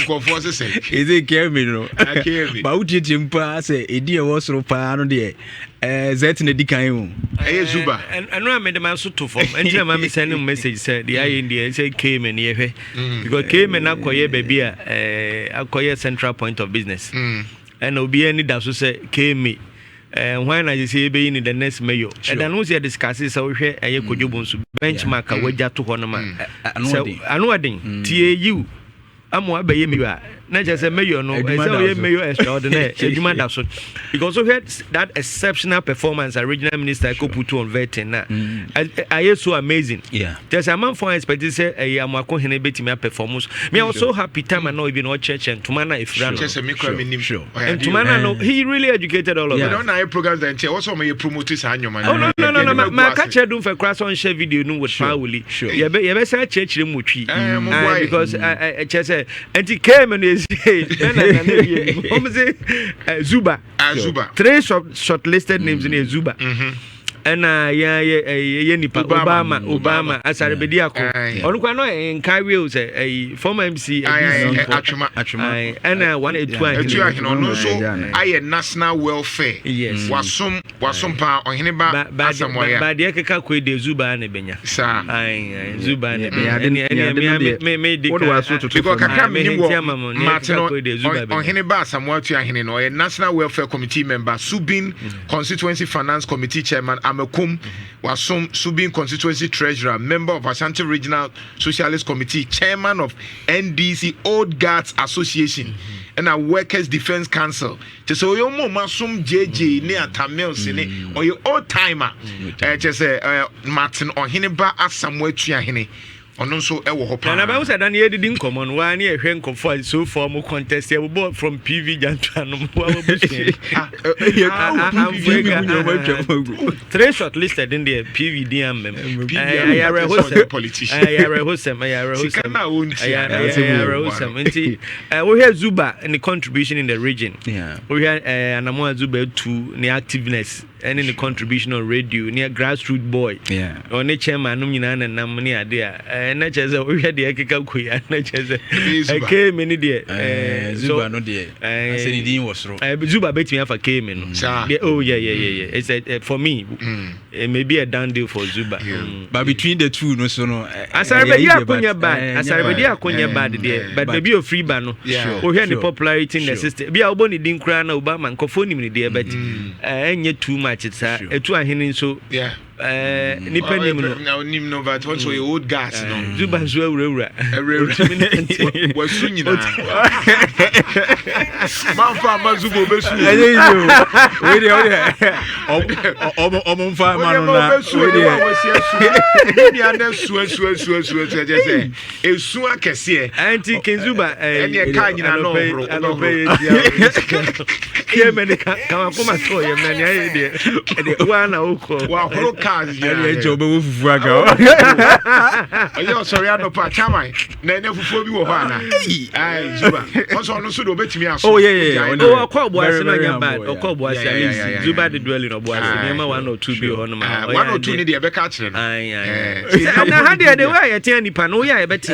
go say is it KMA no KMA ba uti timpa say edi e wo soro pa no de zet na dikan o Zuba and no made man so to form and my me send message say the IND say KMA ne hwe because KMA na koye baby akoye central point of business and obi any da so say KMA when I say be in the next mayor and then we discuss it so hwe eye kodwobonsu benchmark waja to hono ma anu adin TAU amwa baye mi wa na just say mayor no say mayor extraordinary ejuma da so because we had that exceptional performance original minister Koputu on vetting na I so amazing just a man for expect say amwako hene betimi performance me I was so happy time and now even on church and tomana ifran just me cry me nim and tomana no he really educated all of us don't know programs that also me promote this anyoma no ma catch do for class on share video no with Pauli you be say church mutwi because I just say anti came and Zuba. Three shortlisted names in Zuba. And Obama as a Bediako. Onukano in Cairo a former MC Achuma and one a national welfare. Yes. Was some pa on Hiniba by the Ekaka de Zuba and Benya. Zuba and made what was to on Hiniba somewhat to a national welfare committee member, Subin constituency finance committee chairman. Amekum was Subin constituency treasurer, member of Ashanti Regional Socialist Committee, chairman of NDC Old Guards Association, and a Workers Defense Council. So your mama sum JJ near Tamil Sine or your old timer. Just Martin or Hiniba as somewhere to Yahine. Ono so e wo hopa. Na ba wo say dan ye didi nkomo one ye hwe nkofo so form contest ye bo from PV Jantano wa wo busu. Three short listed in the PV DM. I politician. We have Zuba and the contribution in the region. Yeah. We have Anamo Zuba to the activeness and in the contribution on radio near grassroots boy. Yeah. On the chairman and Namani idea. And not just we had the Akika Kui, and not just I came in the Zuba no dear. I said it was wrong. Zuba bet me if I came in. Oh, yeah. It's for me, it may be a done deal for Zuba. But between the two, no, so no. As I already are bad, as I already are bad, but maybe a free bano. We hear the popularity in the system. Be our bony didn't crown Obama and Kofoni, dear, but and yet too much. It's a 2 hinting so. Yeah. Nimno but once we old gas no Zuba so rewra was soon man fa mazugo be su we dey o fa man na we dey ni ana su say esu akese anti Kenzuba ene ka nyina no KMA kama kuma so ye na nya de wa na uko wa horo cars ye jobe wo fufu aga ayo sorry I no pa chama na ene fufu bi wo ho ana ai Zuba also no so do betimi aso oh yeah o kwa boase na nya bad o kwa boase ali Zuba de dwelling no boase nema 1 or 2 bi ho no ma 1 or 2 ni de be ka kire no ai na ha de way ye tie nipa no ya e beti